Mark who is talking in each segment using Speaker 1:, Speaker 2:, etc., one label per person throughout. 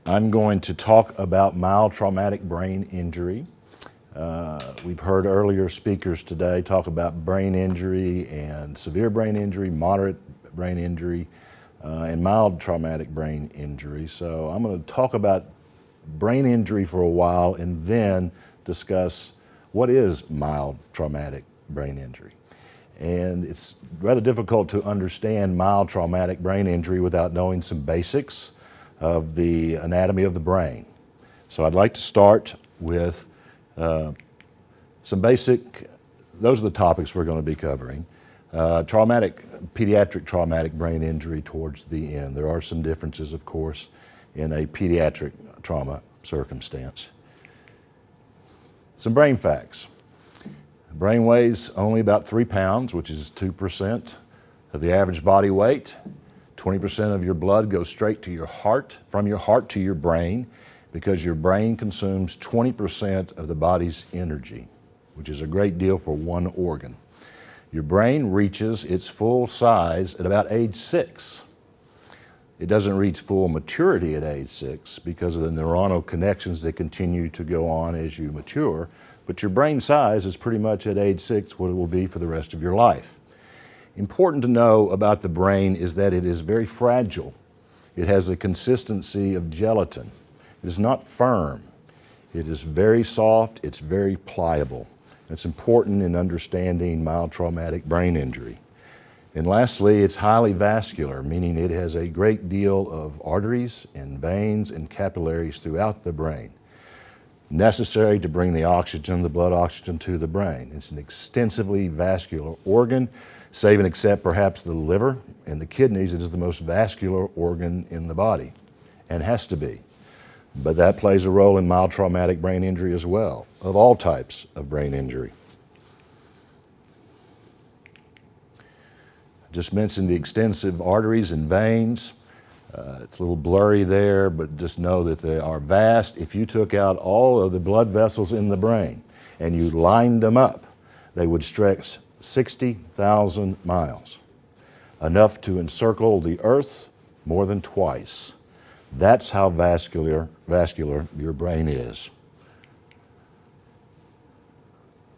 Speaker 1: I'm going to talk about mild traumatic brain injury. We've heard earlier speakers today talk about brain injury and severe brain injury, moderate brain injury, and mild traumatic brain injury. So I'm going to talk about brain injury for a while and then discuss what is mild traumatic brain injury. And it's rather difficult to understand mild traumatic brain injury without knowing some basics of the anatomy of the brain. So I'd like to start with some basic, those are the topics we're going to be covering. Pediatric traumatic brain injury towards the end. There are some differences, of course, in a pediatric trauma circumstance. Some brain facts. The brain weighs only about 3 pounds, which is 2% of the average body weight. 20% of your blood goes straight to your heart, from your heart to your brain, because your brain consumes 20% of the body's energy, which is a great deal for one organ. Your brain reaches its full size at about age 6. It doesn't reach full maturity at age 6 because of the neuronal connections that continue to go on as you mature, but your brain size is pretty much at age 6 what it will be for the rest of your life. Important to know about the brain is that it is very fragile. It has the consistency of gelatin. It is not firm. It is very soft. It's very pliable. It's important in understanding mild traumatic brain injury. And lastly, it's highly vascular, meaning it has a great deal of arteries and veins and capillaries throughout the brain, necessary to bring the oxygen, the blood oxygen, to the brain. It's an extensively vascular organ, save and except perhaps the liver and the kidneys. It is the most vascular organ in the body, and has to be. But that plays a role in mild traumatic brain injury as well, of all types of brain injury. I just mentioned the extensive arteries and veins. It's a little blurry there, but just know that they are vast. If you took out all of the blood vessels in the brain and you lined them up, they would stretch 60,000 miles, enough to encircle the earth more than twice. That's how vascular your brain is.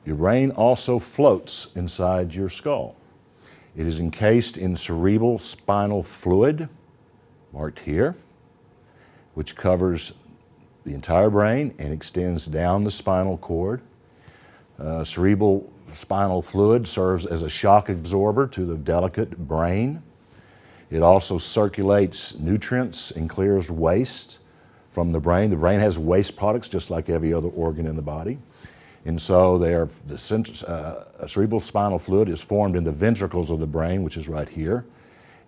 Speaker 1: Your brain also floats inside your skull. It is encased in cerebral spinal fluid, marked here, which covers the entire brain and extends down the spinal cord. Cerebral spinal fluid serves as a shock absorber to the delicate brain. It also circulates nutrients and clears waste from the brain. The brain has waste products just like every other organ in the body. And so cerebral spinal fluid is formed in the ventricles of the brain, which is right here,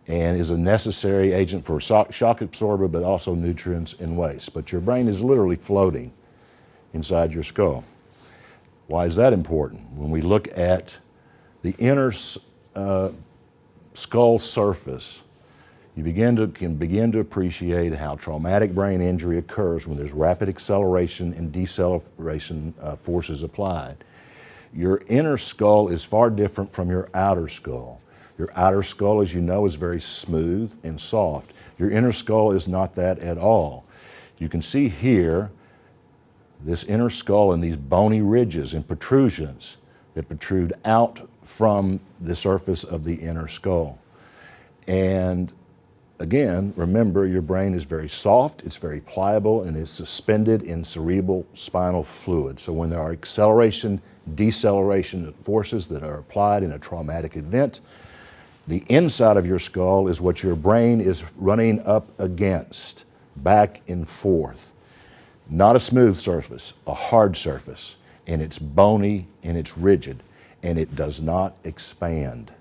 Speaker 1: and is a necessary agent for shock absorber, but also nutrients and waste. But your brain is literally floating inside your skull. Why is that important? When we look at the inner skull surface, you can begin to appreciate how traumatic brain injury occurs when there's rapid acceleration and deceleration forces applied. Your inner skull is far different from your outer skull. Your outer skull, as you know, is very smooth and soft. Your inner skull is not that at all. You can see here this inner skull and these bony ridges and protrusions that protrude out from the surface of the inner skull. And again, remember, your brain is very soft, it's very pliable, and it's suspended in cerebral spinal fluid. So when there are acceleration, deceleration forces that are applied in a traumatic event, the inside of your skull is what your brain is running up against, back and forth. Not a smooth surface, a hard surface, and it's bony and it's rigid, and it does not expand.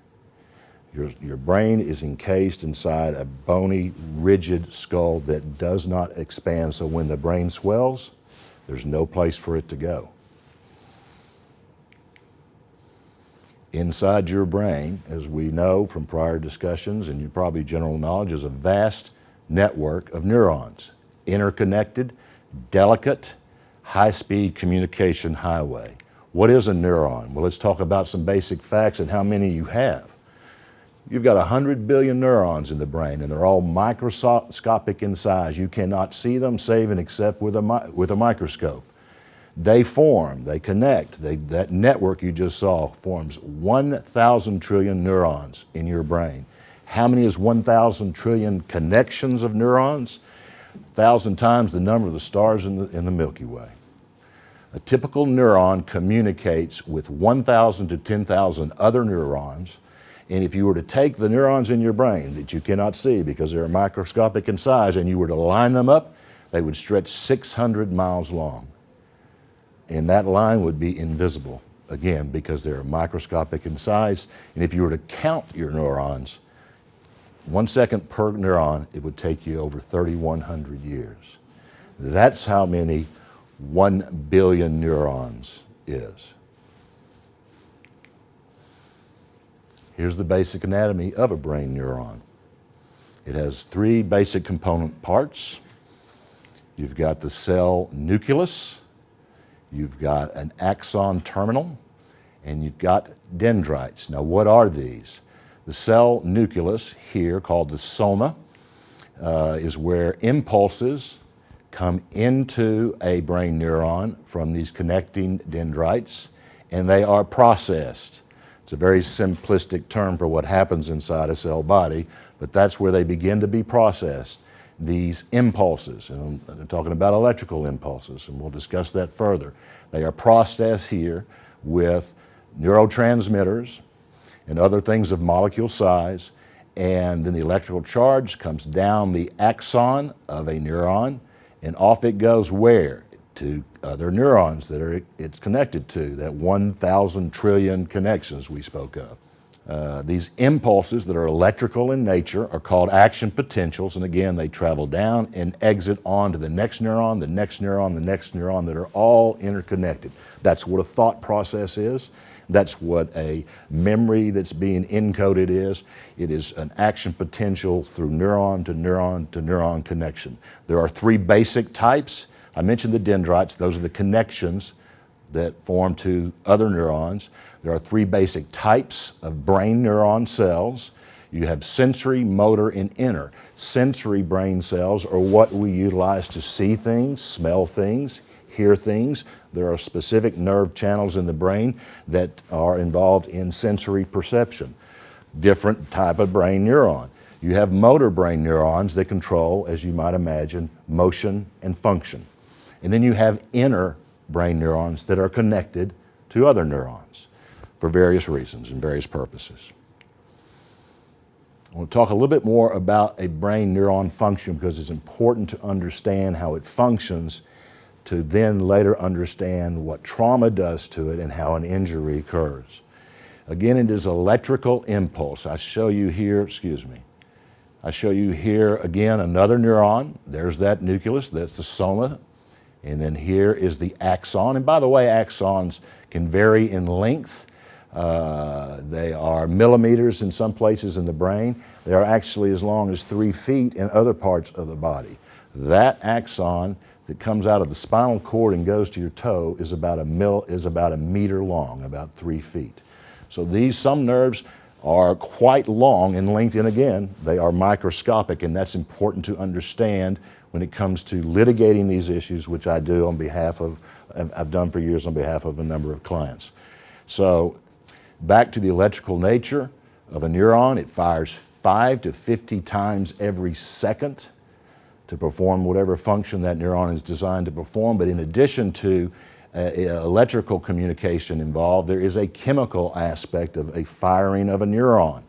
Speaker 1: Your brain is encased inside a bony, rigid skull that does not expand, so when the brain swells, there's no place for it to go. Inside your brain, as we know from prior discussions, and you probably general knowledge, is a vast network of neurons, interconnected, delicate, high-speed communication highway. What is a neuron? Well, let's talk about some basic facts and how many you have. You've got 100 billion neurons in the brain, and they're all microscopic in size. You cannot see them save and except with a microscope. They form, they connect. That network you just saw forms 1,000 trillion neurons in your brain. How many is 1,000 trillion connections of neurons? 1,000 times the number of the stars in the Milky Way. A typical neuron communicates with 1,000 to 10,000 other neurons. And if you were to take the neurons in your brain that you cannot see because they're microscopic in size, and you were to line them up, they would stretch 600 miles long. And that line would be invisible, again, because they're microscopic in size. And if you were to count your neurons, 1 second per neuron, it would take you over 3,100 years. That's how many 1 billion neurons is. Here's the basic anatomy of a brain neuron. It has 3 basic component parts. You've got the cell nucleus, you've got an axon terminal, and you've got dendrites. Now, what are these? The cell nucleus here, called the soma, is where impulses come into a brain neuron from these connecting dendrites, and they are processed. It's a very simplistic term for what happens inside a cell body, but that's where they begin to be processed, these impulses. And I'm talking about electrical impulses, and we'll discuss that further. They are processed here with neurotransmitters and other things of molecule size, and then the electrical charge comes down the axon of a neuron, and off it goes where? To other neurons that it's connected to, that 1,000 trillion connections we spoke of. These impulses that are electrical in nature are called action potentials, and again, they travel down and exit on to the next neuron, the next neuron, the next neuron, that are all interconnected. That's what a thought process is. That's what a memory that's being encoded is. It is an action potential through neuron to neuron to neuron connection. There are 3 basic types. I mentioned the dendrites. Those are the connections that form to other neurons. There are 3 basic types of brain neuron cells. You have sensory, motor, and inner. Sensory brain cells are what we utilize to see things, smell things, hear things. There are specific nerve channels in the brain that are involved in sensory perception. Different type of brain neuron. You have motor brain neurons that control, as you might imagine, motion and function. And then you have inner brain neurons that are connected to other neurons for various reasons and various purposes. I want to talk a little bit more about a brain neuron function because it's important to understand how it functions to then later understand what trauma does to it and how an injury occurs. Again, it is electrical impulse. I show you here again another neuron. There's that nucleus, that's the soma. And then here is the axon. And by the way, axons can vary in length. They are millimeters in some places in the brain. They are actually as long as 3 feet in other parts of the body. That axon that comes out of the spinal cord and goes to your toe is about a meter long, about 3 feet. So some nerves are quite long in length, and again, they are microscopic, and that's important to understand when it comes to litigating these issues, which I do I've done for years on behalf of a number of clients. So back to the electrical nature of a neuron, it fires 5 to 50 times every second to perform whatever function that neuron is designed to perform. But in addition to electrical communication involved, there is a chemical aspect of a firing of a neuron.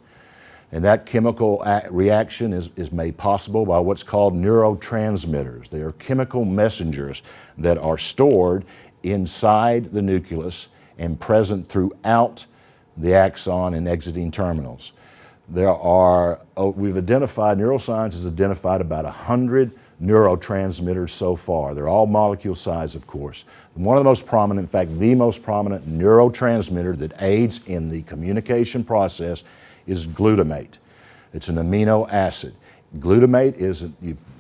Speaker 1: And that chemical reaction is made possible by what's called neurotransmitters. They are chemical messengers that are stored inside the nucleus and present throughout the axon and exiting terminals. Neuroscience has identified about 100 neurotransmitters so far. They're all molecule size, of course. One of the most prominent, in fact, the most prominent neurotransmitter that aids in the communication process is glutamate. It's an amino acid. Glutamate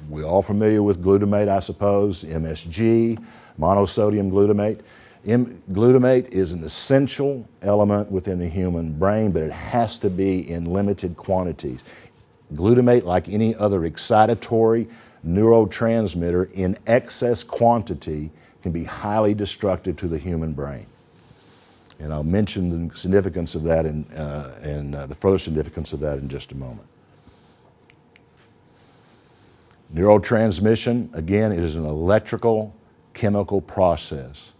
Speaker 1: we're all familiar with glutamate, I suppose, MSG, monosodium glutamate. Glutamate is an essential element within the human brain, but it has to be in limited quantities. Glutamate, like any other excitatory neurotransmitter, in excess quantity can be highly destructive to the human brain. And I'll mention the significance of that and the further significance of that in just a moment. Neurotransmission, again, is an electrical chemical process.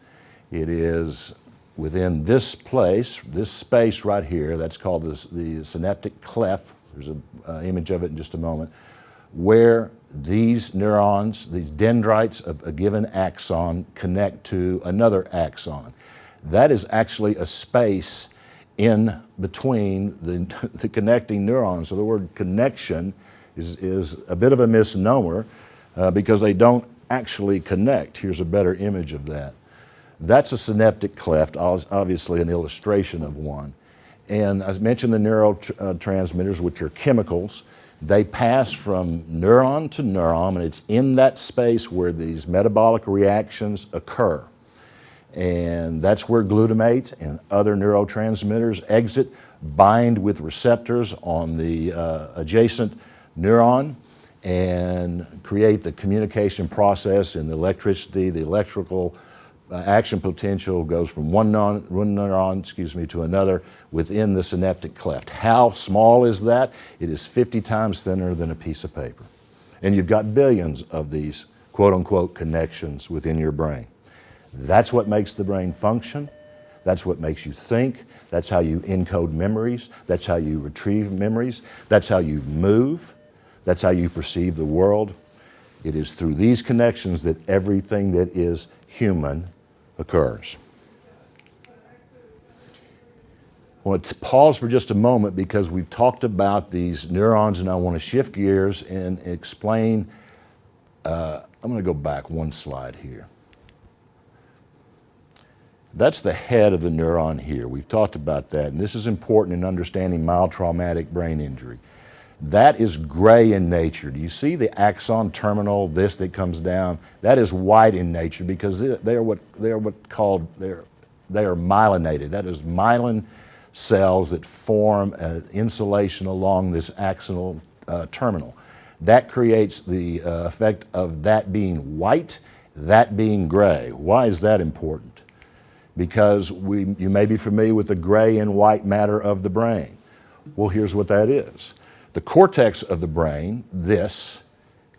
Speaker 1: It is within this place, this space right here, that's called the synaptic cleft. There's an image of it in just a moment, where these neurons, these dendrites of a given axon connect to another axon. That is actually a space in between the connecting neurons. So the word connection is a bit of a misnomer because they don't actually connect. Here's a better image of that. That's a synaptic cleft, obviously an illustration of one. And I mentioned the neurotransmitters, which are chemicals. They pass from neuron to neuron, and it's in that space where these metabolic reactions occur. And that's where glutamate and other neurotransmitters exit, bind with receptors on the adjacent neuron, and create the communication process and the electricity, the electrical action potential goes from one neuron to another within the synaptic cleft. How small is that? It is 50 times thinner than a piece of paper. And you've got billions of these quote-unquote connections within your brain. That's what makes the brain function. That's what makes you think. That's how you encode memories. That's how you retrieve memories. That's how you move. That's how you perceive the world. It is through these connections that everything that is human occurs. I want to pause for just a moment because we've talked about these neurons, and I want to shift gears and explain. I'm going to go back one slide here. That's the head of the neuron here. We've talked about that, and this is important in understanding mild traumatic brain injury. That is gray in nature. Do you see the axon terminal, this that comes down? That is white in nature because they are myelinated. That is myelin cells that form an insulation along this axonal terminal. That creates the effect of that being white, that being gray. Why is that important? Because you may be familiar with the gray and white matter of the brain. Well, here's what that is. The cortex of the brain, this,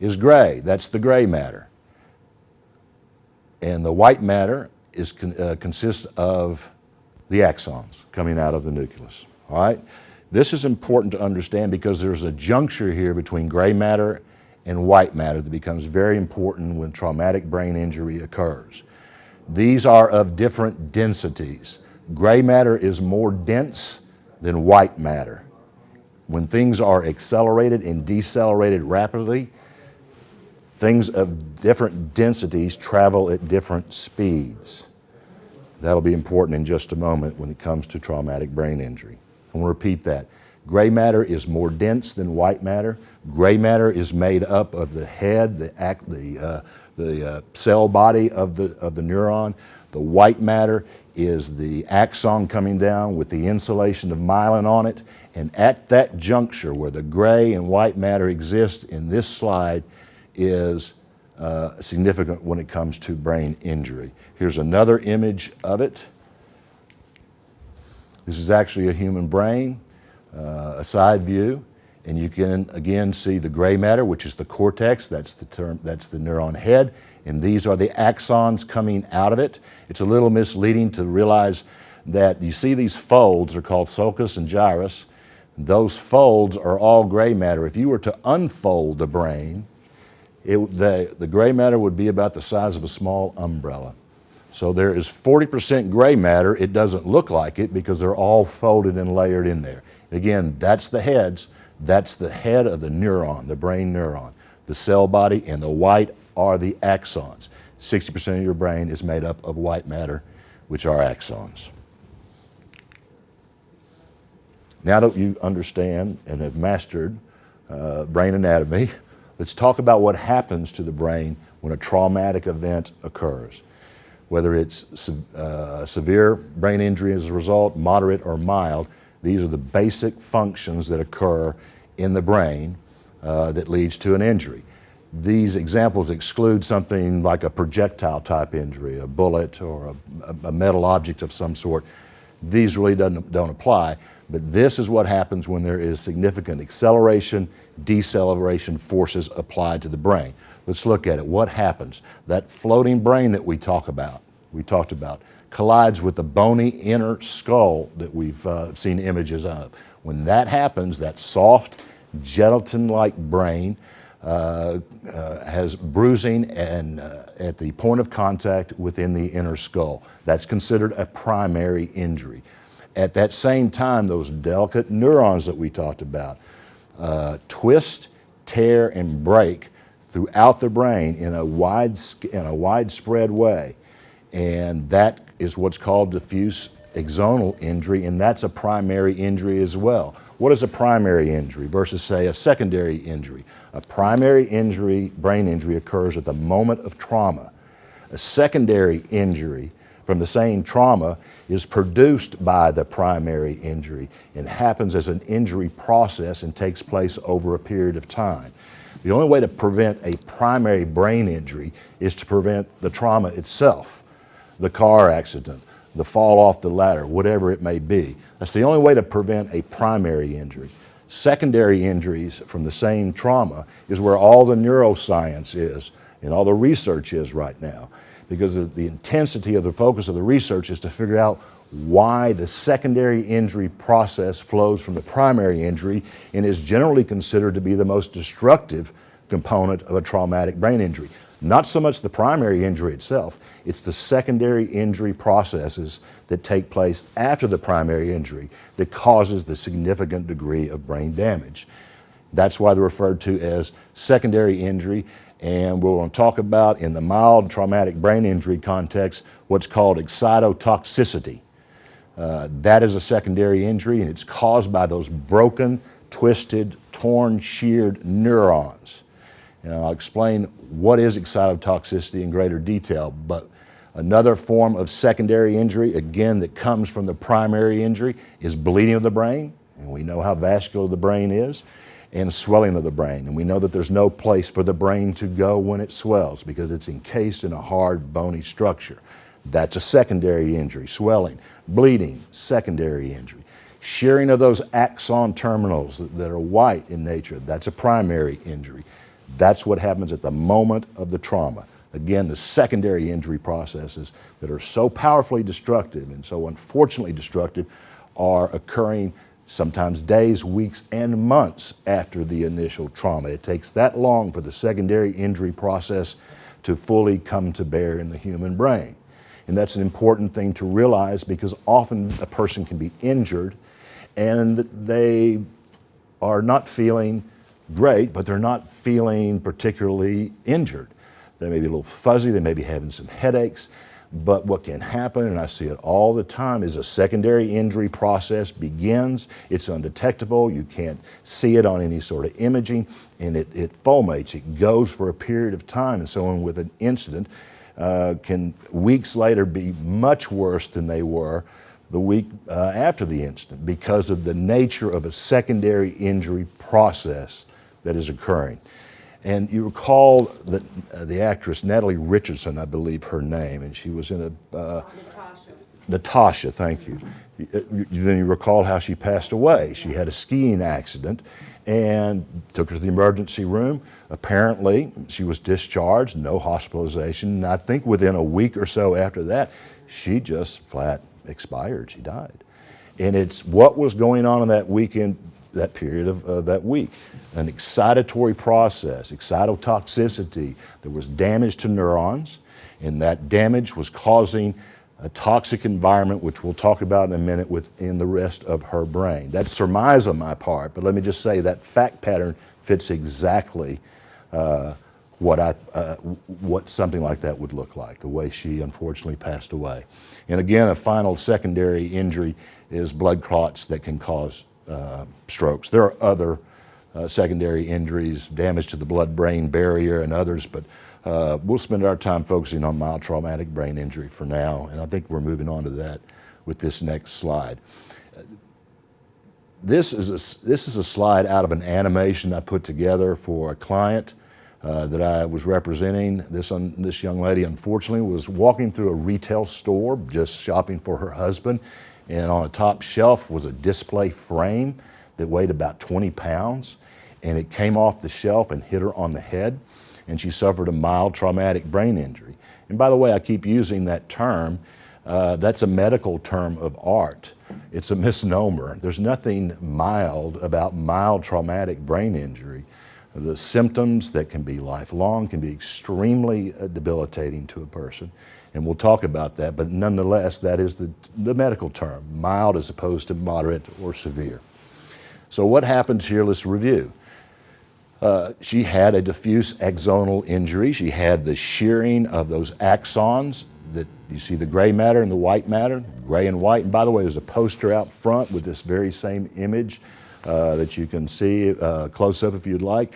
Speaker 1: is gray. That's the gray matter. And the white matter consists of the axons coming out of the nucleus. All right? This is important to understand because there's a juncture here between gray matter and white matter that becomes very important when traumatic brain injury occurs. These are of different densities. Gray matter is more dense than white matter. When things are accelerated and decelerated rapidly, things of different densities travel at different speeds. That'll be important in just a moment when it comes to traumatic brain injury. I want to repeat that. Gray matter is more dense than white matter. Gray matter is made up of the head, the cell body of the neuron. The white matter is the axon coming down with the insulation of myelin on it. And at that juncture where the gray and white matter exist in this slide is significant when it comes to brain injury. Here's another image of it. This is actually a human brain, a side view. And you can again see the gray matter, which is the cortex. That's the neuron head. And these are the axons coming out of it. It's a little misleading to realize that you see these folds, they're called sulcus and gyrus. Those folds are all gray matter. If you were to unfold the brain, the gray matter would be about the size of a small umbrella. So there is 40% gray matter. It doesn't look like it because they're all folded and layered in there. Again, that's the heads. That's the head of the neuron, the brain neuron. The cell body and the white are the axons. 60% of your brain is made up of white matter, which are axons. Now that you understand and have mastered brain anatomy, let's talk about what happens to the brain when a traumatic event occurs. whether it's severe brain injury as a result, moderate or mild. These are the basic functions that occur in the brain that leads to an injury. These examples exclude something like a projectile type injury, a bullet or a metal object of some sort. These really don't apply, but this is what happens when there is significant acceleration, deceleration forces applied to the brain. Let's look at it. What happens? That floating brain that we talked about, collides with the bony inner skull that we've seen images of. When that happens, that soft, gelatin-like brain has bruising and at the point of contact within the inner skull. That's considered a primary injury. At that same time, those delicate neurons that we talked about twist, tear, and break throughout the brain in a widespread way. And that is what's called diffuse axonal injury, and that's a primary injury as well. What is a primary injury versus, say, a secondary injury? A primary injury, brain injury, occurs at the moment of trauma. A secondary injury from the same trauma is produced by the primary injury and happens as an injury process and takes place over a period of time. The only way to prevent a primary brain injury is to prevent the trauma itself, the car accident, the fall off the ladder, whatever it may be. That's the only way to prevent a primary injury. Secondary injuries from the same trauma is where all the neuroscience is and all the research is right now, because the intensity of the focus of the research is to figure out why the secondary injury process flows from the primary injury and is generally considered to be the most destructive component of a traumatic brain injury. Not so much the primary injury itself, it's the secondary injury processes that take place after the primary injury that causes the significant degree of brain damage. That's why they're referred to as secondary injury, and we're going to talk about, in the mild traumatic brain injury context, what's called excitotoxicity. That is a secondary injury, and it's caused by those broken, twisted, torn, sheared neurons. And I'll explain what is excitotoxicity in greater detail, but another form of secondary injury, again, that comes from the primary injury is bleeding of the brain, and we know how vascular the brain is, and swelling of the brain. And we know that there's no place for the brain to go when it swells because it's encased in a hard, bony structure. That's a secondary injury. Swelling, bleeding, secondary injury. Shearing of those axon terminals that are white in nature, that's a primary injury. That's what happens at the moment of the trauma. Again, the secondary injury processes that are so powerfully destructive and so unfortunately destructive are occurring sometimes days, weeks, and months after the initial trauma. It takes that long for the secondary injury process to fully come to bear in the human brain. And that's an important thing to realize, because often a person can be injured and they are not feeling great, but they're not feeling particularly injured. They may be a little fuzzy, they may be having some headaches, but what can happen, and I see it all the time, is a secondary injury process begins. It's undetectable, you can't see it on any sort of imaging, and it fulminates. It goes for a period of time, and someone with an incident can weeks later be much worse than they were the week after the incident, because of the nature of a secondary injury process that is occurring. And you recall that the actress Natalie Richardson, I believe her name, and she was in a Natasha, thank you. Then you recall how she passed away. She had a skiing accident and took her to the emergency room. Apparently, she was discharged, no hospitalization, and I think within a week or so after that, she just flat expired. She died. And it's what was going on in that weekend, that period of that week. An excitatory process, excitotoxicity. There was damage to neurons, and that damage was causing a toxic environment, which we'll talk about in a minute, within the rest of her brain. That's surmise on my part, but let me just say that fact pattern fits exactly what something like that would look like, the way she unfortunately passed away. And again, a final secondary injury is blood clots that can cause strokes. There are other secondary injuries, damage to the blood-brain barrier and others, but We'll spend our time focusing on mild traumatic brain injury for now, and I think we're moving on to that with this next slide. This is a slide out of an animation I put together for a client that I was representing. This young lady, unfortunately, was walking through a retail store just shopping for her husband, and on a top shelf was a display frame that weighed about 20 pounds, and it came off the shelf and hit her on the head, and she suffered a mild traumatic brain injury. And by the way, I keep using that term. That's a medical term of art. It's a misnomer. There's nothing mild about mild traumatic brain injury. The symptoms that can be lifelong can be extremely debilitating to a person, and we'll talk about that, but nonetheless, that is the medical term, mild as opposed to moderate or severe. So what happens here? Let's review. She had a diffuse axonal injury. She had the shearing of those axons that you see, the gray matter and the white matter, gray and white. And by the way, there's a poster out front with this very same image that you can see close up if you'd like.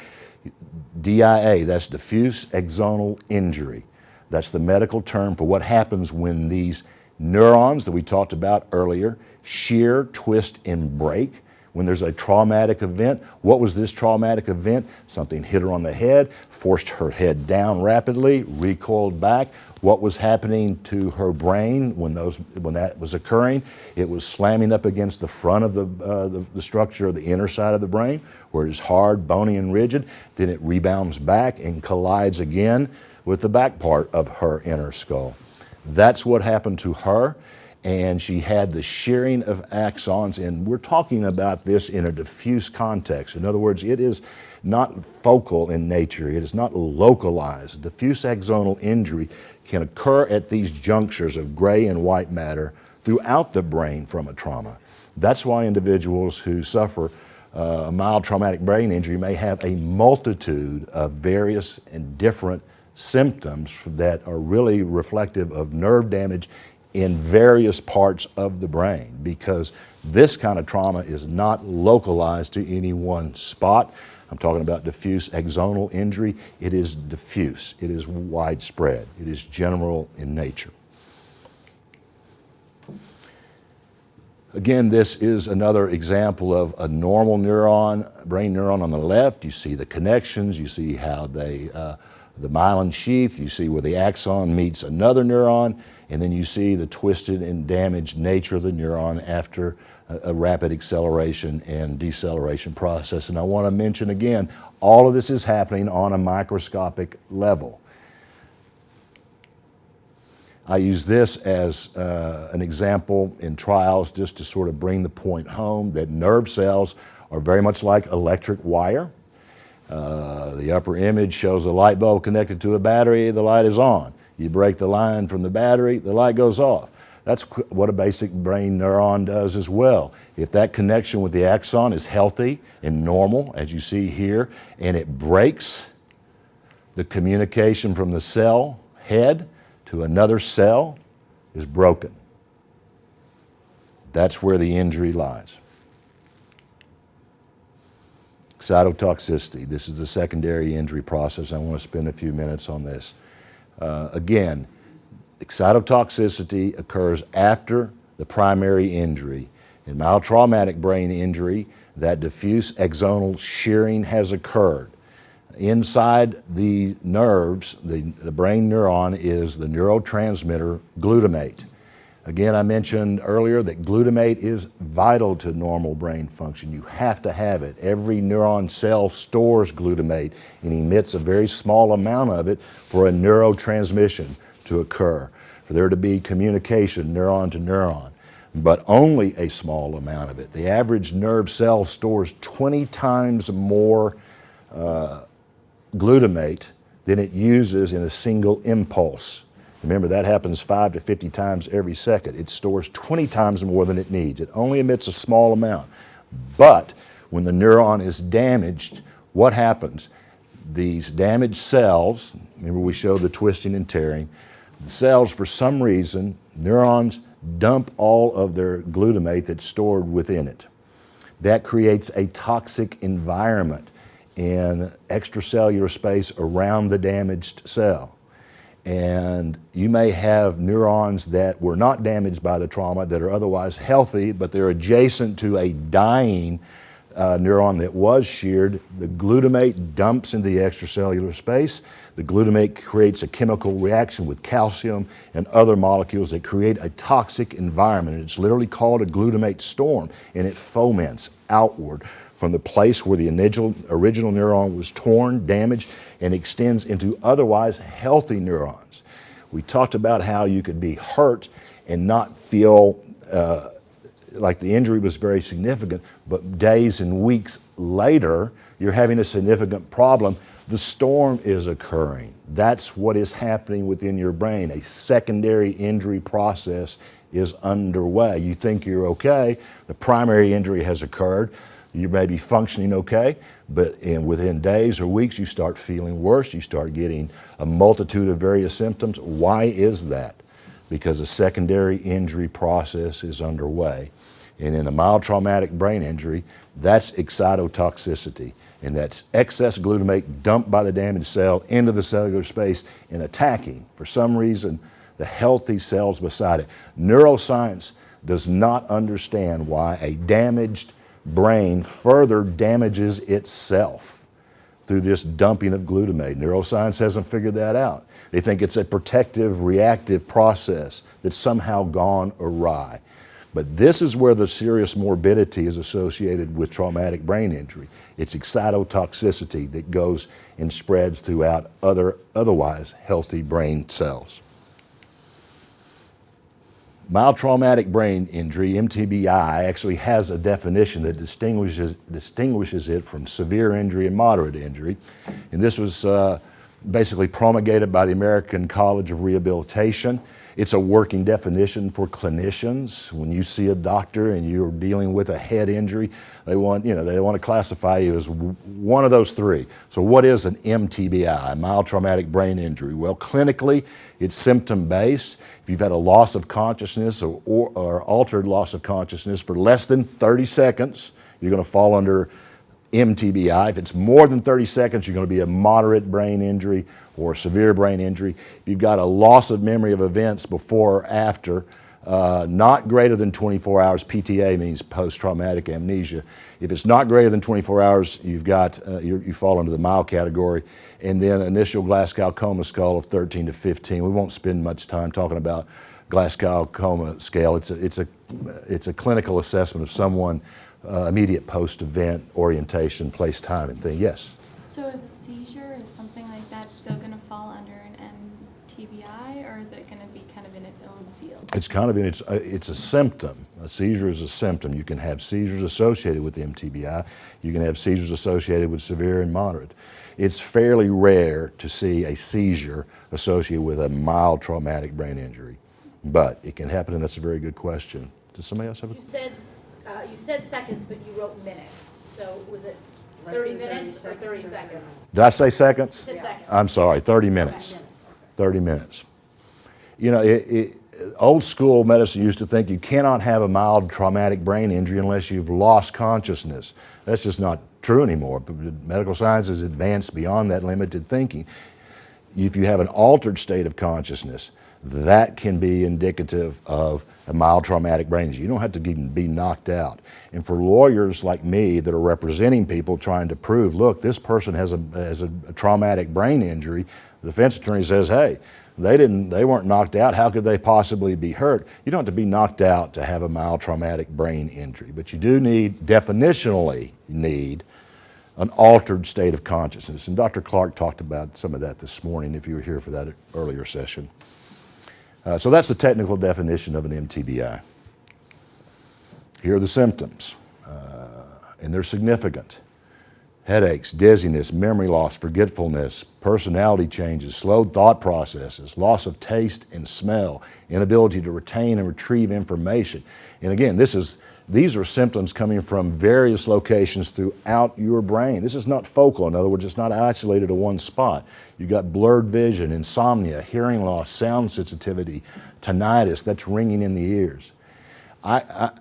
Speaker 1: DIA, that's diffuse axonal injury. That's the medical term for what happens when these neurons that we talked about earlier shear, twist, and break. When there's a traumatic event, what was this traumatic event? Something hit her on the head, forced her head down rapidly, recoiled back. What was happening to her brain when that was occurring? It was slamming up against the front of the structure of the inner side of the brain, where it is hard, bony, and rigid. Then it rebounds back and collides again with the back part of her inner skull. That's what happened to her. And she had the shearing of axons, and we're talking about this in a diffuse context. In other words, it is not focal in nature. It is not localized. Diffuse axonal injury can occur at these junctures of gray and white matter throughout the brain from a trauma. That's why individuals who suffer a mild traumatic brain injury may have a multitude of various and different symptoms that are really reflective of nerve damage in various parts of the brain, because this kind of trauma is not localized to any one spot. I'm talking about diffuse axonal injury. It is diffuse. It is widespread. It is general in nature. Again, this is another example of a normal neuron, brain neuron on the left. You see the connections. You see how the myelin sheath, you see where the axon meets another neuron, and then you see the twisted and damaged nature of the neuron after a rapid acceleration and deceleration process. And I want to mention again, all of this is happening on a microscopic level. I use this as an example in trials just to sort of bring the point home that nerve cells are very much like electric wire. The upper image shows a light bulb connected to a battery, the light is on. You break the line from the battery, the light goes off. That's what a basic brain neuron does as well. If that connection with the axon is healthy and normal, as you see here, and it breaks, the communication from the cell head to another cell is broken. That's where the injury lies. Excitotoxicity. This is the secondary injury process. I want to spend a few minutes on this. Again, excitotoxicity occurs after the primary injury. In mild traumatic brain injury, that diffuse axonal shearing has occurred. Inside the nerves, the brain neuron is the neurotransmitter glutamate. Again, I mentioned earlier that glutamate is vital to normal brain function. You have to have it. Every neuron cell stores glutamate and emits a very small amount of it for a neurotransmission to occur, for there to be communication neuron to neuron, but only a small amount of it. The average nerve cell stores 20 times more glutamate than it uses in a single impulse. Remember, that happens 5 to 50 times every second. It stores 20 times more than it needs. It only emits a small amount. But when the neuron is damaged, what happens? These damaged cells, remember we showed the twisting and tearing, the cells, for some reason, neurons dump all of their glutamate that's stored within it. That creates a toxic environment. in extracellular space around the damaged cell. And you may have neurons that were not damaged by the trauma that are otherwise healthy, but they're adjacent to a dying neuron that was sheared. The glutamate dumps into the extracellular space. The glutamate creates a chemical reaction with calcium and other molecules that create a toxic environment. It's literally called a glutamate storm, and it foments outward from the place where the original neuron was torn, damaged, and extends into otherwise healthy neurons. We talked about how you could be hurt and not feel like the injury was very significant, but days and weeks later, you're having a significant problem. The storm is occurring. That's what is happening within your brain. A secondary injury process is underway. You think you're okay, the primary injury has occurred, you may be functioning okay, but within days or weeks you start feeling worse, you start getting a multitude of various symptoms. Why is that? Because a secondary injury process is underway. And in a mild traumatic brain injury, that's excitotoxicity. And that's excess glutamate dumped by the damaged cell into the cellular space and attacking, for some reason, the healthy cells beside it. Neuroscience does not understand why a damaged brain further damages itself through this dumping of glutamate. Neuroscience hasn't figured that out. They think it's a protective, reactive process that's somehow gone awry. But this is where the serious morbidity is associated with traumatic brain injury. It's excitotoxicity that goes and spreads throughout otherwise healthy brain cells. Mild traumatic brain injury, MTBI, actually has a definition that distinguishes it from severe injury and moderate injury. And this was basically promulgated by the American College of Rehabilitation. It's a working definition for clinicians. When you see a doctor and you're dealing with a head injury, they want to classify you as one of those three. So what is an MTBI, mild traumatic brain injury? Well, clinically, it's symptom-based. If you've had a loss of consciousness or altered loss of consciousness for less than 30 seconds, you're going to fall under MTBI. If it's more than 30 seconds, you're going to be a moderate brain injury or a severe brain injury. If you've got a loss of memory of events before or after, not greater than 24 hours, PTA means post-traumatic amnesia. If it's not greater than 24 hours, you fall into the mild category. And then initial Glasgow-Coma scale of 13 to 15. We won't spend much time talking about Glasgow-Coma scale. It's a clinical assessment of someone immediate post-event orientation, place, time, and thing. Yes?
Speaker 2: So is a seizure or something like that still going to fall under an MTBI, or is it going to be kind of in its own field?
Speaker 1: It's kind of it's a symptom. A seizure is a symptom. You can have seizures associated with MTBI. You can have seizures associated with severe and moderate. It's fairly rare to see a seizure associated with a mild traumatic brain injury, but it can happen, and that's a very good question. Does somebody else have a question?
Speaker 3: You said seconds, but you wrote minutes. So was it 30 minutes or 30 seconds?
Speaker 1: Did I say seconds?
Speaker 3: You said seconds.
Speaker 1: I'm sorry, 30 minutes.
Speaker 3: Okay.
Speaker 1: 30 minutes. You know, old school medicine used to think you cannot have a mild traumatic brain injury unless you've lost consciousness. That's just not true anymore. Medical science has advanced beyond that limited thinking. If you have an altered state of consciousness, that can be indicative of a mild traumatic brain injury. You don't have to even be knocked out. And for lawyers like me that are representing people trying to prove, look, this person has a traumatic brain injury, the defense attorney says, hey, they weren't knocked out. How could they possibly be hurt? You don't have to be knocked out to have a mild traumatic brain injury, but you do definitionally need an altered state of consciousness. And Dr. Clark talked about some of that this morning if you were here for that earlier session. So that's the technical definition of an MTBI. Here are the symptoms, and they're significant. Headaches, dizziness, memory loss, forgetfulness, personality changes, slowed thought processes, loss of taste and smell, inability to retain and retrieve information. And again, these are symptoms coming from various locations throughout your brain. This is not focal. In other words, it's not isolated to one spot. You've got blurred vision, insomnia, hearing loss, sound sensitivity, tinnitus, that's ringing in the ears. I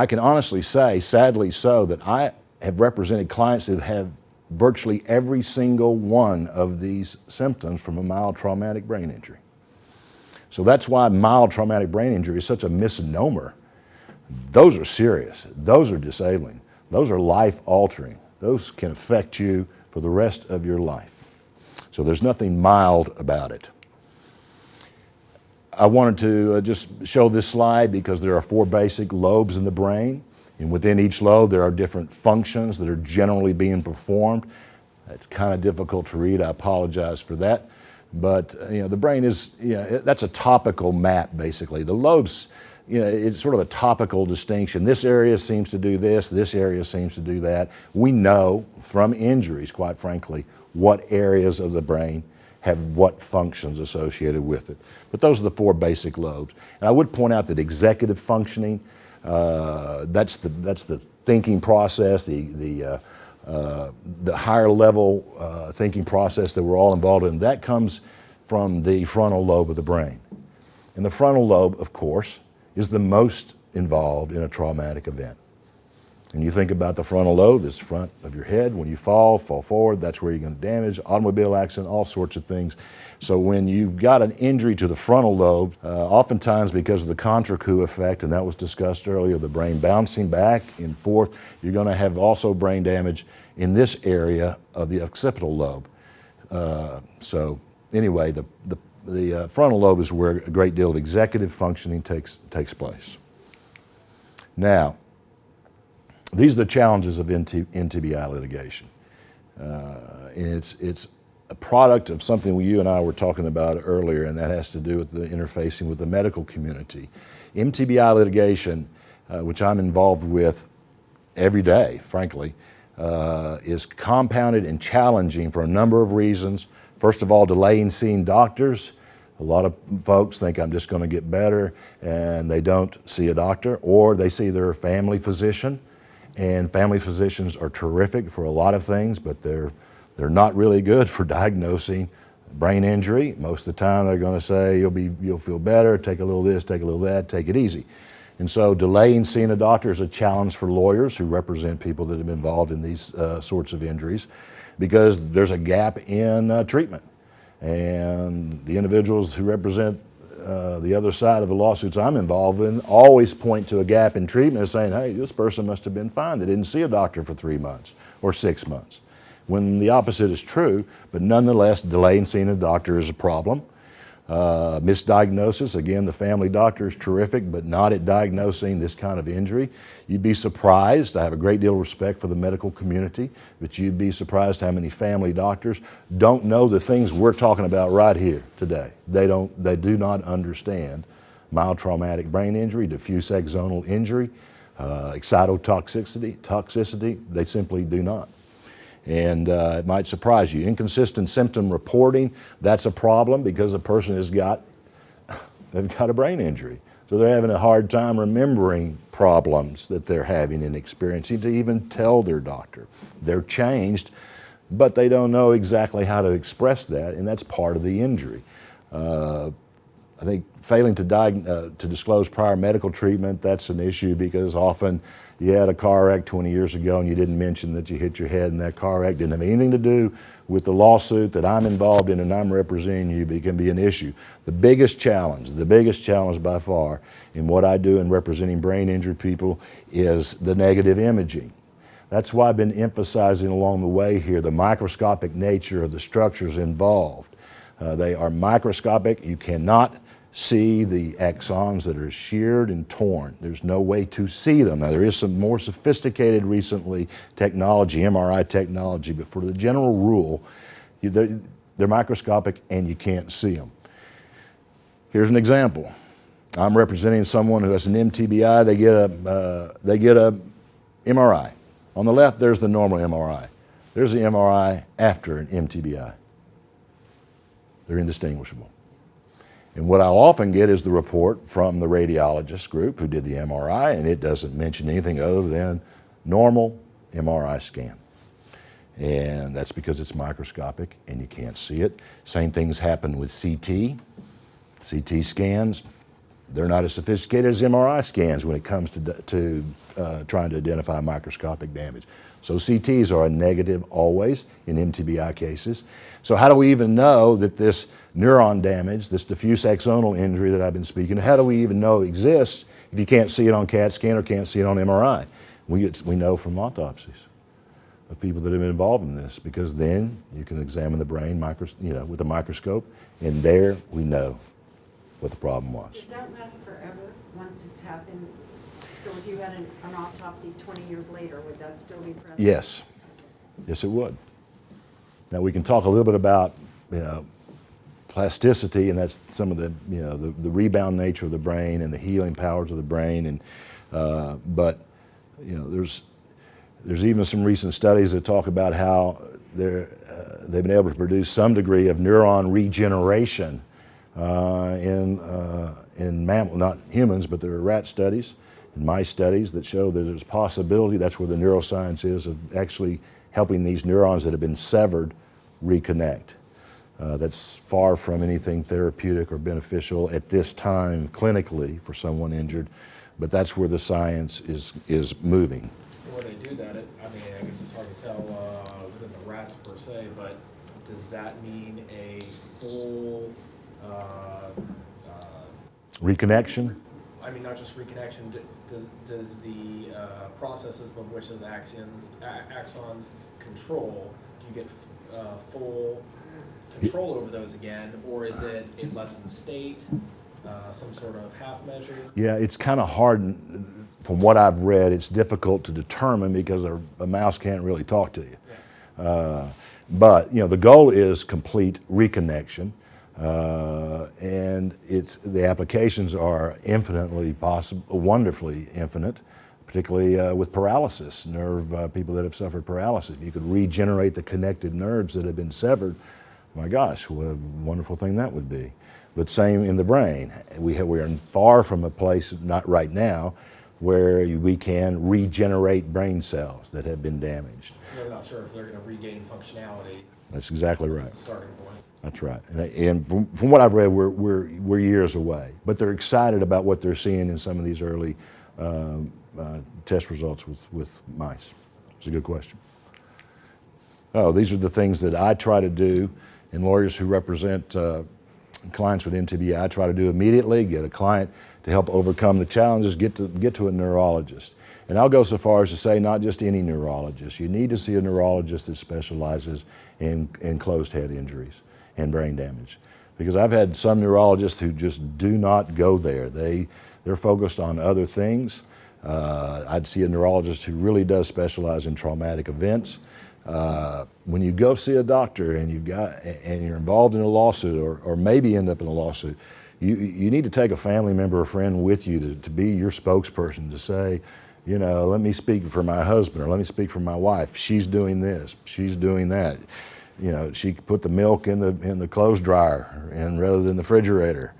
Speaker 1: can honestly say, sadly so, that I have represented clients who have virtually every single one of these symptoms from a mild traumatic brain injury. So that's why mild traumatic brain injury is such a misnomer. Those are serious. Those are disabling. Those are life-altering. Those can affect you for the rest of your life. So there's nothing mild about it. I wanted to just show this slide because there are 4 basic lobes in the brain, and within each lobe there are different functions that are generally being performed. It's kind of difficult to read. I apologize for that. But the brain is, that's a topical map basically. The lobes, it's sort of a topical distinction. This area seems to do this area seems to do that. We know from injuries, quite frankly, what areas of the brain have what functions associated with it. But those are the 4 basic lobes. And I would point out that executive functioning, that's the thinking process, the higher level thinking process that we're all involved in. That comes from the frontal lobe of the brain. And the frontal lobe, of course, is the most involved in a traumatic event. And you think about the frontal lobe, this front of your head. When you fall forward, that's where you're going to damage, automobile accident, all sorts of things. So when you've got an injury to the frontal lobe, oftentimes because of the contracoup effect, and that was discussed earlier, the brain bouncing back and forth, you're going to have also brain damage in this area of the occipital lobe. So anyway, the frontal lobe is where a great deal of executive functioning takes place. Now, these are the challenges of NTBI litigation. And it's a product of something you and I were talking about earlier, and that has to do with the interfacing with the medical community. MTBI litigation, which I'm involved with every day, frankly, is compounded and challenging for a number of reasons. First of all, delaying seeing doctors. A lot of folks think I'm just going to get better, and they don't see a doctor, or they see their family physician. And family physicians are terrific for a lot of things, but they're not really good for diagnosing brain injury. Most of the time they're going to say, you'll feel better, take a little this, take a little that, take it easy. And so delaying seeing a doctor is a challenge for lawyers who represent people that have been involved in these sorts of injuries, because there's a gap in treatment. And the individuals who represent the other side of the lawsuits I'm involved in always point to a gap in treatment, saying, hey, this person must have been fine. They didn't see a doctor for 3 months or 6 months. When the opposite is true, but nonetheless, delaying seeing a doctor is a problem. Misdiagnosis, again, the family doctor is terrific, but not at diagnosing this kind of injury. You'd be surprised. I have a great deal of respect for the medical community, but you'd be surprised how many family doctors don't know the things we're talking about right here today. They do not understand mild traumatic brain injury, diffuse axonal injury, excitotoxicity. They simply do not. And it might surprise you. Inconsistent symptom reporting, that's a problem because a person they've got a brain injury. So they're having a hard time remembering problems that they're having and experiencing to even tell their doctor. They're changed, but they don't know exactly how to express that, and that's part of the injury. I think failing to disclose prior medical treatment, that's an issue because often you had a car wreck 20 years ago and you didn't mention that you hit your head in that car wreck. Didn't have anything to do with the lawsuit that I'm involved in and I'm representing you, but it can be an issue. The biggest challenge by far in what I do in representing brain injured people is the negative imaging. That's why I've been emphasizing along the way here the microscopic nature of the structures involved. They are microscopic. You cannot see the axons that are sheared and torn. There's no way to see them. Now, there is some more sophisticated recently technology, MRI technology, but for the general rule, they're microscopic and you can't see them. Here's an example. I'm representing someone who has an MTBI. They get a MRI. On the left, there's the normal MRI. There's the MRI after an MTBI. They're indistinguishable. And what I'll often get is the report from the radiologist group who did the MRI, and it doesn't mention anything other than normal MRI scan. And that's because it's microscopic and you can't see it. Same things happen with CT. CT scans, They're not as sophisticated as MRI scans when it comes to trying to identify microscopic damage. So CTs are a negative always in MTBI cases. So how do we even know that this neuron damage, this diffuse axonal injury that I've been speaking, how do we even know exists if you can't see it on CAT scan or can't see it on MRI? We know from autopsies of people that have been involved in this, because then you can examine the brain with a microscope, and there we know what the problem was.
Speaker 4: Does that last forever once it's happened? So if you had an autopsy 20 years later, would that still be present?
Speaker 1: Yes. Yes, it would. Now we can talk a little bit about plasticity, and that's some of the the rebound nature of the brain and the healing powers of the brain, and but there's even some recent studies that talk about how they've been able to produce some degree of neuron regeneration in mammals, not humans, but there are rat studies and mice studies that show that there's a possibility. That's where the neuroscience is, of actually helping these neurons that have been severed reconnect. That's far from anything therapeutic or beneficial at this time clinically for someone injured, but that's where the science is moving.
Speaker 5: When they do that, I guess it's hard to tell within the rats per se, but does that mean a full
Speaker 1: Reconnection?
Speaker 5: I mean, not just reconnection. Does the processes of which those axons control? Do you get full control over those again, or is it in lessened state, some sort of half measure?
Speaker 1: Yeah, it's kind of hard. From what I've read, it's difficult to determine because a mouse can't really talk to you.
Speaker 5: Yeah.
Speaker 1: But the goal is complete reconnection, and the applications are infinitely possible, wonderfully infinite, particularly with paralysis, people that have suffered paralysis. You could regenerate the connected nerves that have been severed. My gosh, what a wonderful thing that would be. But same in the brain. We are far from a place, not right now, where we can regenerate brain cells that have been damaged.
Speaker 5: So they're not sure if they're going to regain functionality.
Speaker 1: That's exactly right.
Speaker 5: That's the starting point.
Speaker 1: That's right. And from what I've read, we're years away. But they're excited about what they're seeing in some of these early test results with mice. It's a good question. Oh, these are the things that I try to do, and lawyers who represent clients with MTBI, I try to do immediately, get a client to help overcome the challenges, get to a neurologist. And I'll go so far as to say not just any neurologist. You need to see a neurologist that specializes in closed head injuries and brain damage. Because I've had some neurologists who just do not go there. They're focused on other things. I'd see a neurologist who really does specialize in traumatic events. When you go see a doctor and you're involved in a lawsuit or maybe end up in a lawsuit, you need to take a family member or friend with you to be your spokesperson, to say, let me speak for my husband, or let me speak for my wife. She's doing this, she's doing that. She put the milk in the clothes dryer and rather than the refrigerator.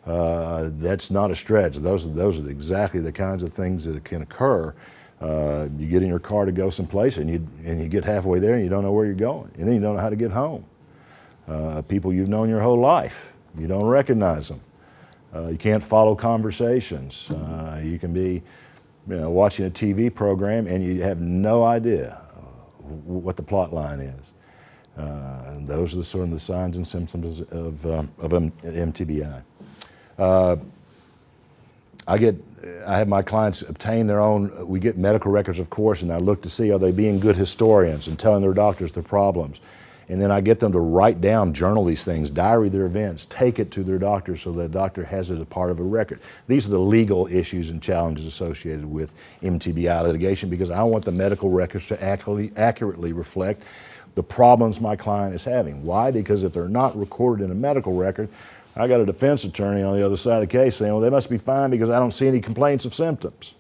Speaker 1: That's not a stretch. Those are exactly the kinds of things that can occur. You get in your car to go someplace and you get halfway there and you don't know where you're going, and then you don't know how to get home. People you've known your whole life, you don't recognize them. You can't follow conversations. You can be watching a TV program and you have no idea what the plot line is. And those are sort of the signs and symptoms of MTBI. I have my clients obtain their own, we get medical records, of course, and I look to see, are they being good historians and telling their doctors their problems? And then I get them to write down, journal these things, diary their events, take it to their doctor so the doctor has it as a part of a record. These are the legal issues and challenges associated with MTBI litigation, because I want the medical records to accurately reflect the problems my client is having. Why? Because if they're not recorded in a medical record, I got a defense attorney on the other side of the case saying, well, they must be fine because I don't see any complaints of symptoms.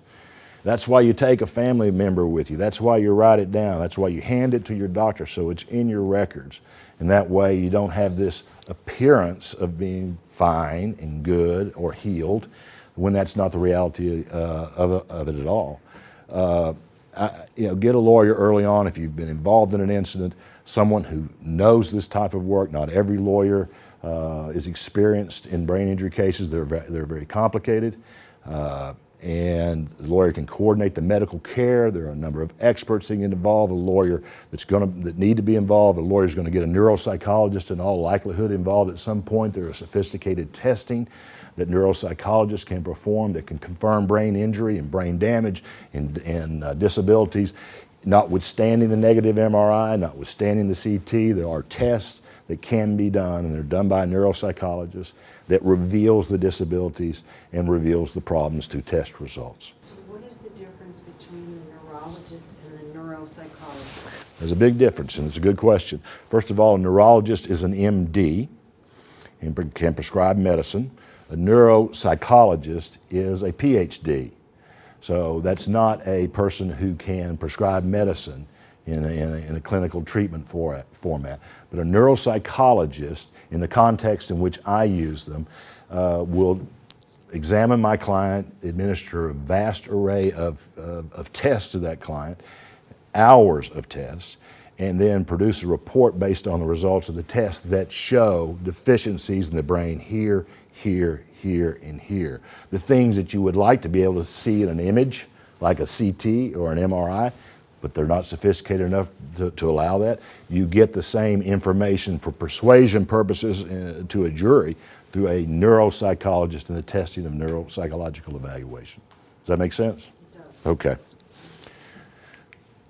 Speaker 1: That's why you take a family member with you. That's why you write it down. That's why you hand it to your doctor so it's in your records. And that way you don't have this appearance of being fine and good or healed when that's not the reality of it at all. Get a lawyer early on if you've been involved in an incident, someone who knows this type of work. Not every lawyer is experienced in brain injury cases. They're very complicated. And the lawyer can coordinate the medical care. There are a number of experts that get involved. A lawyer that need to be involved. A lawyer is going to get a neuropsychologist in all likelihood involved at some point. There is sophisticated testing that neuropsychologists can perform that can confirm brain injury and brain damage and disabilities. Notwithstanding the negative MRI, notwithstanding the CT, there are tests that can be done, and they're done by a neuropsychologist that reveals the disabilities and reveals the problems to test results.
Speaker 4: So what is the difference between the neurologist and the neuropsychologist?
Speaker 1: There's a big difference, and it's a good question. First of all, a neurologist is an MD and can prescribe medicine. A neuropsychologist is a PhD. So that's not a person who can prescribe medicine in a clinical treatment format. But a neuropsychologist, in the context in which I use them, will examine my client, administer a vast array of tests to that client, hours of tests, and then produce a report based on the results of the tests that show deficiencies in the brain here, here, and here. The things that you would like to be able to see in an image, like a CT or an MRI, but they're not sophisticated enough to allow that. You get the same information for persuasion purposes to a jury through a neuropsychologist and the testing of neuropsychological evaluation. Does that make sense?
Speaker 4: It does.
Speaker 1: Okay.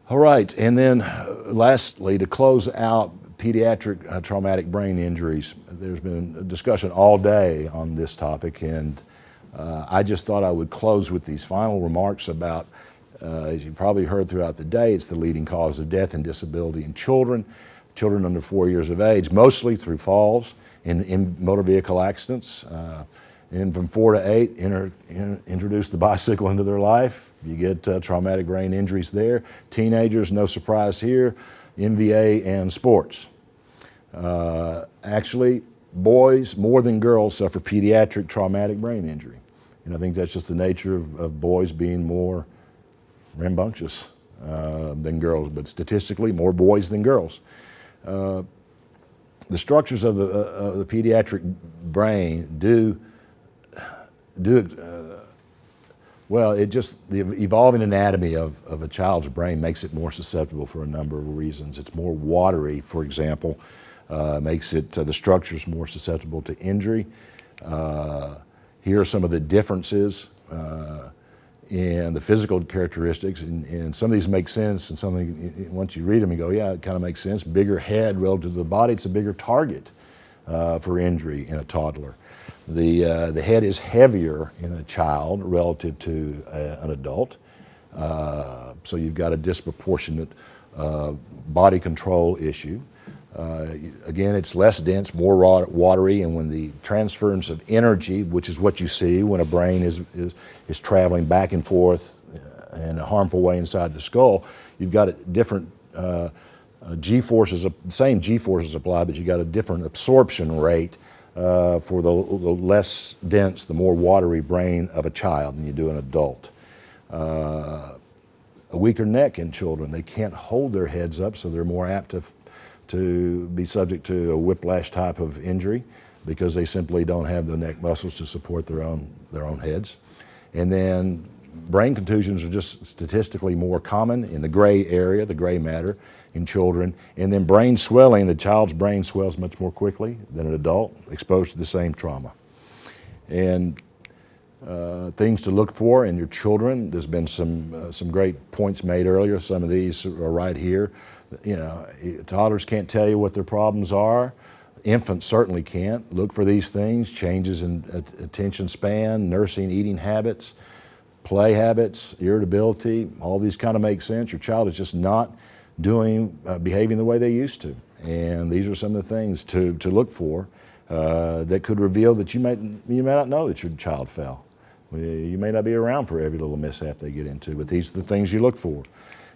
Speaker 1: All right, and then lastly, to close out pediatric traumatic brain injuries, there's been a discussion all day on this topic, and I just thought I would close with these final remarks about, as you probably heard throughout the day, it's the leading cause of death and disability in children under 4 years of age, mostly through falls in motor vehicle accidents. And from 4 to 8, introduce the bicycle into their life. You get traumatic brain injuries there. Teenagers, no surprise here, MVA and sports. Actually, boys more than girls suffer pediatric traumatic brain injury. And I think that's just the nature of boys being more rambunctious than girls, but statistically more boys than girls. The structures of the pediatric brain the evolving anatomy of a child's brain makes it more susceptible for a number of reasons. It's more watery, for example, makes it the structures more susceptible to injury. Here are some of the differences in the physical characteristics, and some of these make sense, and some once you read them, you go, yeah, it kind of makes sense. Bigger head relative to the body, it's a bigger target for injury in a toddler. The head is heavier in a child relative to an adult, so you've got a disproportionate body control issue. Again, it's less dense, more watery, and when the transference of energy, which is what you see when a brain is traveling back and forth in a harmful way inside the skull, you've got different G-forces, the same G-forces apply, but you've got a different absorption rate for the less dense, the more watery brain of a child than you do an adult. A weaker neck in children. They can't hold their heads up, so they're more apt to be subject to a whiplash type of injury because they simply don't have the neck muscles to support their own heads. And then brain contusions are just statistically more common in the gray area, the gray matter in children. And then brain swelling, the child's brain swells much more quickly than an adult exposed to the same trauma. And things to look for in your children. There's been some great points made earlier. Some of these are right here. You know, toddlers can't tell you what their problems are. Infants certainly can't. Look for these things: changes in attention span, nursing, eating habits, play habits, irritability. All these kind of make sense. Your child is just not behaving the way they used to. And these are some of the things to look for that could reveal that you may not know that your child fell. You may not be around for every little mishap they get into, but these are the things you look for.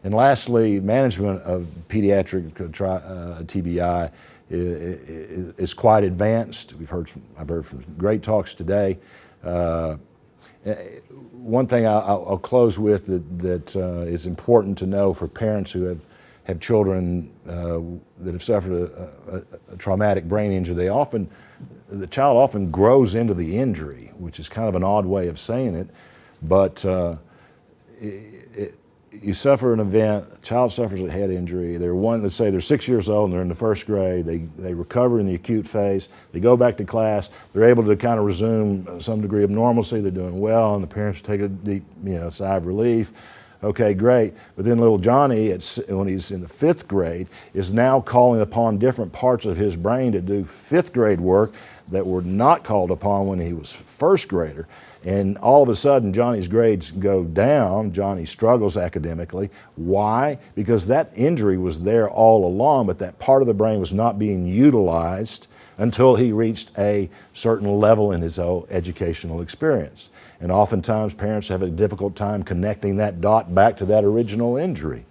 Speaker 1: And lastly, management of pediatric TBI is quite advanced. I've heard from great talks today. One thing I'll close with that is important to know for parents who have children that have suffered a traumatic brain injury, the child often grows into the injury, which is kind of an odd way of saying it, but you suffer an event, a child suffers a head injury, let's say they're 6 years old and they're in the first grade, they recover in the acute phase, they go back to class, they're able to kind of resume some degree of normalcy, they're doing well, and the parents take a deep sigh of relief. Okay, great. But then little Johnny, when he's in the 5th grade, is now calling upon different parts of his brain to do 5th grade work that were not called upon when he was first grader. And all of a sudden, Johnny's grades go down. Johnny struggles academically. Why? Because that injury was there all along, but that part of the brain was not being utilized until he reached a certain level in his educational experience. And oftentimes, parents have a difficult time connecting that dot back to that original injury.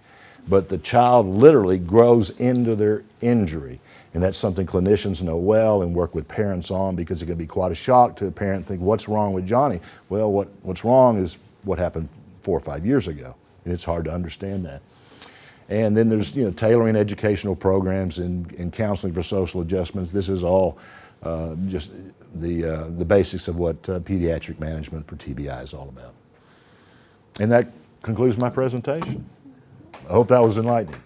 Speaker 1: But the child literally grows into their injury. And that's something clinicians know well and work with parents on, because it can be quite a shock to a parent think, what's wrong with Johnny? Well, what's wrong is what happened 4 or 5 years ago. And it's hard to understand that. And then there's tailoring educational programs and counseling for social adjustments. This is all just the basics of what pediatric management for TBI is all about. And that concludes my presentation. I hope that was enlightening.